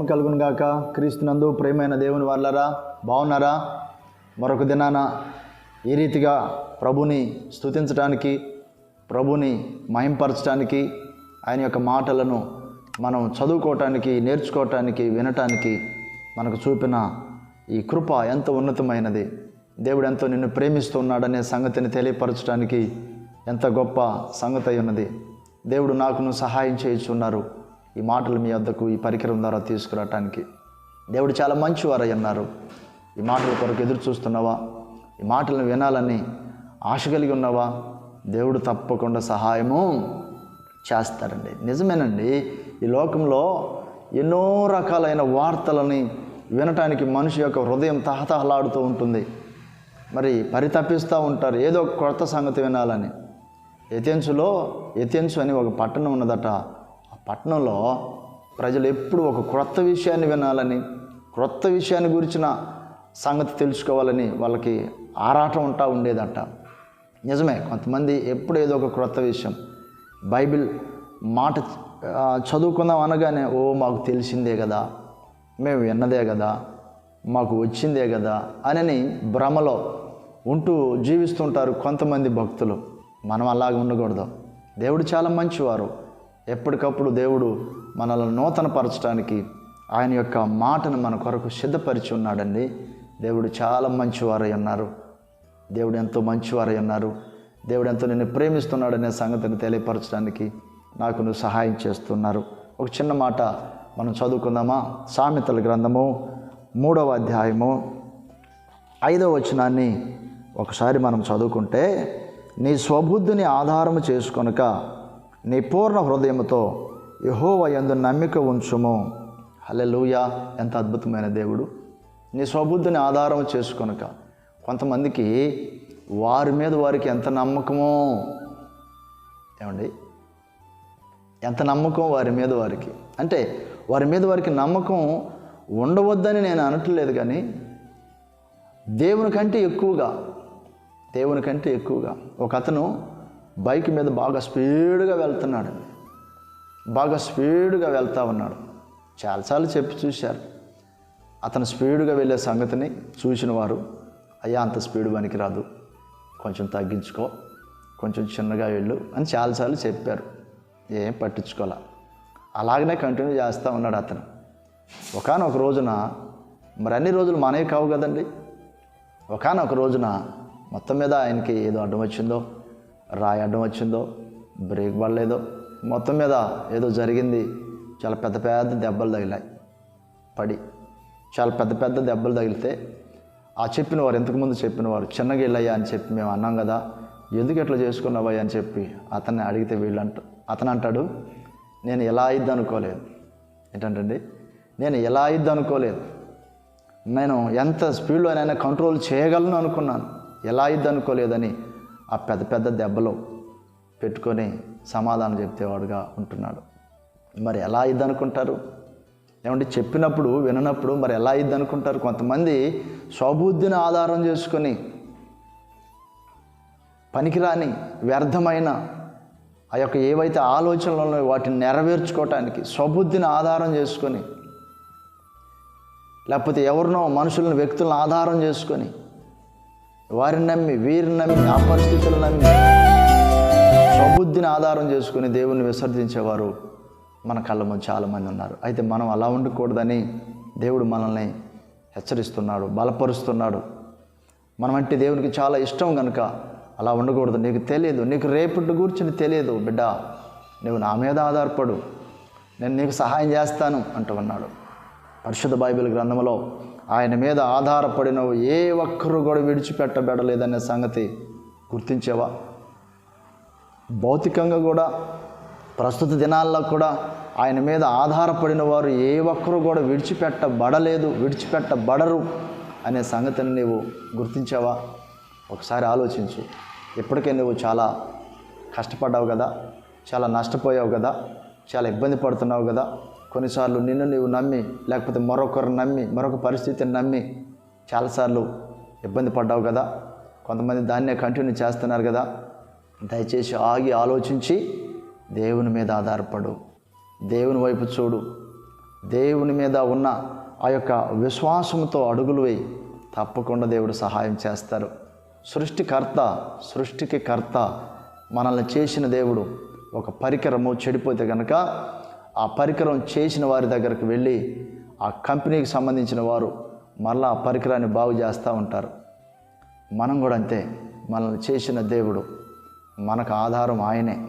కలుగును గాక. క్రీస్తునందు ప్రేమైన దేవుని వాళ్ళరా, బాగున్నారా? మరొక దినాన ఈ రీతిగా ప్రభుని స్తుతించడానికి, ప్రభుని మహింపరచడానికి, ఆయన యొక్క మాటలను మనం చదువుకోవటానికి, నేర్చుకోవటానికి, వినటానికి మనకు చూపిన ఈ కృప ఎంత ఉన్నతమైనది. దేవుడు ఎంతో నిన్ను ప్రేమిస్తున్నాడనే సంగతిని తెలియపరచడానికి ఎంత గొప్ప సంగతి అయి ఉన్నది. దేవుడు నాకును సహాయం చేయుచున్నారు ఈ మాటలు మీ వద్దకు ఈ పరికరం ద్వారా తీసుకురావటానికి. దేవుడు చాలా మంచివారై ఉన్నారు. ఈ మాటల కొరకు ఎదురు చూస్తున్నావా? ఈ మాటలను వినాలని ఆశ కలిగి ఉన్నావా? దేవుడు తప్పకుండా సహాయము చేస్తారండి. నిజమేనండి, ఈ లోకంలో ఎన్నో రకాలైన వార్తలని వినటానికి మనిషి యొక్క హృదయం తహతహలాడుతూ ఉంటుంది. మరి పరితపిస్తూ ఉంటారు ఏదో కొత్త సంగతి వినాలని. ఎథెన్సు అని ఒక పట్టణం ఉన్నదట. ఆ పట్టణంలో ప్రజలు ఎప్పుడు ఒక క్రొత్త విషయాన్ని వినాలని, క్రొత్త విషయాన్ని గురించిన సంగతి తెలుసుకోవాలని వాళ్ళకి ఆరాటం ఉండేదట. నిజమే, కొంతమంది ఎప్పుడు ఏదో ఒక క్రొత్త విషయం, బైబిల్ మాట చదువుకుందాం అనగానే మాకు తెలిసిందే కదా, మేము విన్నదే కదా, మాకు వచ్చిందే కదా అని భ్రమలో ఉంటూ జీవిస్తుంటారు కొంతమంది భక్తులు. మనం అలాగే ఉండకూడదు. దేవుడు చాలా మంచివారు. ఎప్పటికప్పుడు దేవుడు మనల్ని నూతనపరచడానికి ఆయన యొక్క మాటను మన కొరకు సిద్ధపరిచి ఉన్నాడండి. దేవుడు చాలా మంచివారై ఉన్నారు. దేవుడు ఎంతో మంచివారై ఉన్నారు. దేవుడు ఎంతో నిన్ను ప్రేమిస్తున్నాడనే సంగతిని తెలియపరచడానికి నాకు నువ్వు సహాయం చేస్తున్నారు. ఒక చిన్న మాట మనం చదువుకుందామా? సామెతల గ్రంథము 3వ అధ్యాయము 5వ వచనాన్ని ఒకసారి మనం చదువుకుంటే, నీ స్వబుద్ధిని ఆధారము చేసుకొనక నీ పూర్ణ హృదయముతో యెహోవా యందు నమ్మిక ఉంచుము. హల్లెలూయా! ఎంత అద్భుతమైన దేవుడు. నీ స్వబుద్ధిని ఆధారం చేసుకొనక. కొంతమందికి వారి మీద వారికి ఎంత నమ్మకమో, ఏమండి, ఎంత నమ్మకం వారి మీద వారికి. అంటే వారి మీద వారికి నమ్మకం ఉండవద్దని నేను అనట్లేదు, కానీ దేవుని కంటే ఎక్కువగా ఒక అతను బైక్ మీద బాగా స్పీడ్గా వెళ్తూ ఉన్నాడు. చాలాసార్లు చెప్పి చూశారు. అతను స్పీడ్గా వెళ్ళే సంగతిని చూసిన వారు, అయ్యా అంత స్పీడ్ పనికి రాదు, కొంచెం తగ్గించుకో, కొంచెం చిన్నగా వెళ్ళు అని చాలాసార్లు చెప్పారు. ఏం పట్టించుకోలే, అలాగనే కంటిన్యూ చేస్తూ ఉన్నాడు అతను. ఒకానొక రోజున, మరి అన్ని రోజులు మనవి కావు కదండి, ఒకానొక రోజున మొత్తం మీద ఆయనకి ఏదో అడ్డం వచ్చిందో, రాయి అడ్డం వచ్చిందో, బ్రేక్ పడలేదో, మొత్తం మీద ఏదో జరిగింది. చాలా పెద్ద పెద్ద దెబ్బలు తగిలాయి. చాలా పెద్ద పెద్ద దెబ్బలు తగిలితే చెప్పినవారు, ఇంతకుముందు చెప్పినవారు, చిన్నగా వెళ్ళయ్యా అని చెప్పి మేము అన్నాం కదా, ఎందుకు ఎట్లా చేసుకున్నావయ్యా అని చెప్పి అతన్ని అడిగితే అతను అంటాడు, నేను ఎలా అయిద్ది అనుకోలేదు. ఏంటంటే, నేను ఎలా అయిద్ది అనుకోలేదు, నేను ఎంత స్పీడ్లోనైనా కంట్రోల్ చేయగలను అనుకున్నాను, ఎలా అయిద్ది అనుకోలేదని ఆ పెద్ద పెద్ద దెబ్బలు పెట్టుకొని సమాధానం చెప్తేవాడుగా ఉంటున్నాడు. మరి ఎలా అయిద్ది అనుకుంటారు? ఏమంటే చెప్పినప్పుడు విననప్పుడు మరి ఎలా అయిద్ది అనుకుంటారు? కొంతమంది స్వబుద్ధిని ఆధారం చేసుకొని పనికిరాని వ్యర్థమైన ఆ యొక్క ఏవైతే ఆలోచనలు ఉన్నాయో వాటిని నెరవేర్చుకోవటానికి స్వబుద్ధిని ఆధారం చేసుకొని, లేకపోతే ఎవరినో మనుషులను, వ్యక్తులను ఆధారం చేసుకొని, వారిని నమ్మి, వీరిని నమ్మి, ఆ పరిస్థితులను నమ్మి స్వబుద్ధిని ఆధారం చేసుకుని దేవుణ్ణి విసర్జించేవారు మన కళ్ళ ముందు చాలామంది ఉన్నారు. అయితే మనం అలా ఉండకూడదని దేవుడు మనల్ని హెచ్చరిస్తున్నాడు, బలపరుస్తున్నాడు. మనమంటే దేవునికి చాలా ఇష్టం కనుక అలా ఉండకూడదు. నీకు తెలియదు, నీకు రేపటి గురించి తెలియదు బిడ్డ, నువ్వు నా మీద ఆధారపడు, నేను నీకు సహాయం చేస్తాను అంటూ ఉన్నాడు. పరిశుద్ధ బైబిల్ గ్రంథంలో ఆయన మీద ఆధారపడిన ఏ ఒక్కరు కూడా విడిచిపెట్టబడలేదనే సంగతి గుర్తించేవా? భౌతికంగా కూడా, ప్రస్తుత దినాల్లో కూడా ఆయన మీద ఆధారపడిన వారు ఏ ఒక్కరు కూడా విడిచిపెట్టబడరు అనే సంగతిని నీవు గుర్తించావా? ఒకసారి ఆలోచించు. ఇప్పటికే నువ్వు చాలా కష్టపడ్డావు కదా, చాలా నష్టపోయావు కదా, చాలా ఇబ్బంది పడుతున్నావు కదా. కొన్నిసార్లు నిన్ను నీవు నమ్మి, లేకపోతే మరొకరు నమ్మి, మరొక పరిస్థితిని నమ్మి చాలాసార్లు ఇబ్బంది పడ్డావు కదా. కొంతమంది దాన్నే కంటిన్యూ చేస్తున్నారు కదా. దయచేసి ఆగి ఆలోచించి దేవుని మీద ఆధారపడు, దేవుని వైపు చూడు, దేవుని మీద ఉన్న ఆ యొక్క విశ్వాసంతో అడుగులు వేయి, తప్పకుండా దేవుడు సహాయం చేస్తారు. సృష్టికి కర్త మనల్ని చేసిన దేవుడు. ఒక పరికరము చెడిపోతే కనుక ఆ పరికరం చేసిన వారి దగ్గరకు వెళ్ళి ఆ కంపెనీకి సంబంధించిన వారు మరలా ఆ పరికరాన్ని బాగు చేస్తూ ఉంటారు. మనం కూడా అంతే. మనల్ని చేసిన దేవుడు, మనకు ఆధారం ఆయనే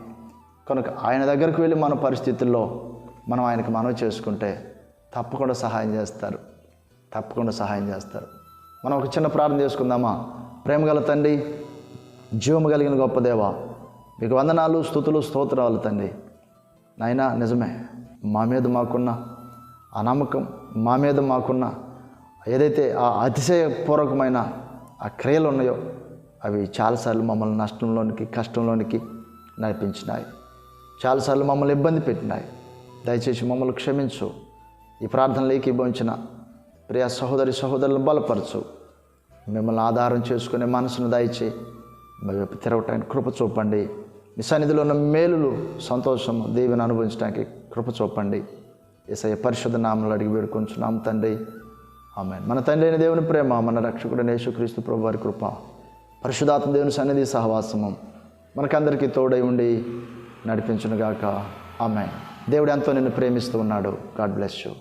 కనుక ఆయన దగ్గరకు వెళ్ళి మన పరిస్థితుల్లో మనం ఆయనకు మనవి చేసుకుంటే తప్పకుండా సహాయం చేస్తారు. మనం ఒక చిన్న ప్రార్థన చేసుకుందామా? ప్రేమగల తండ్రి, జీవము కలిగిన గొప్ప దేవా, మీకు వందనాలు, స్తుతులు, స్తోత్రాలు తండ్రి. నాయనా, నిజమే, మా మీద మాకున్న ఆ నమ్మకం, మా మీద మాకున్న ఏదైతే ఆ అతిశయపూర్వకమైన ఆ క్రియలు ఉన్నాయో అవి చాలాసార్లు మమ్మల్ని నష్టంలోనికి, కష్టంలోనికి నడిపించినాయి. చాలాసార్లు మమ్మల్ని ఇబ్బంది పెట్టినాయి. దయచేసి మమ్మల్ని క్షమించు. ఈ ప్రార్థనలు ఏకీభవించిన ప్రియ సహోదరులను బలపరచు. మిమ్మల్ని ఆధారం చేసుకునే మనసును దయచేయి. మరి తిరగటానికి కృప చూపండి. మీ సన్నిధిలో ఉన్న మేలులు, సంతోషము, దీవెన అనుభవించడానికి కృప చూపండి. యేసయ్య పరిశుద్ధ నామములో అడిగి వేడుకొంచున్నాము తండ్రి, ఆమేన్. మన తండ్రి అయిన దేవుని ప్రేమ, మన రక్షకుడైన యేసుక్రీస్తు ప్రభువు వారి కృప, పరిశుద్ధాత్మ దేవుని సన్నిధి సహవాసము మనకందరికీ తోడై ఉండి నడిపించునుగాక. ఆమేన్. దేవుడు ఎంతో నిన్ను ప్రేమిస్తూ ఉన్నాడు. God bless you.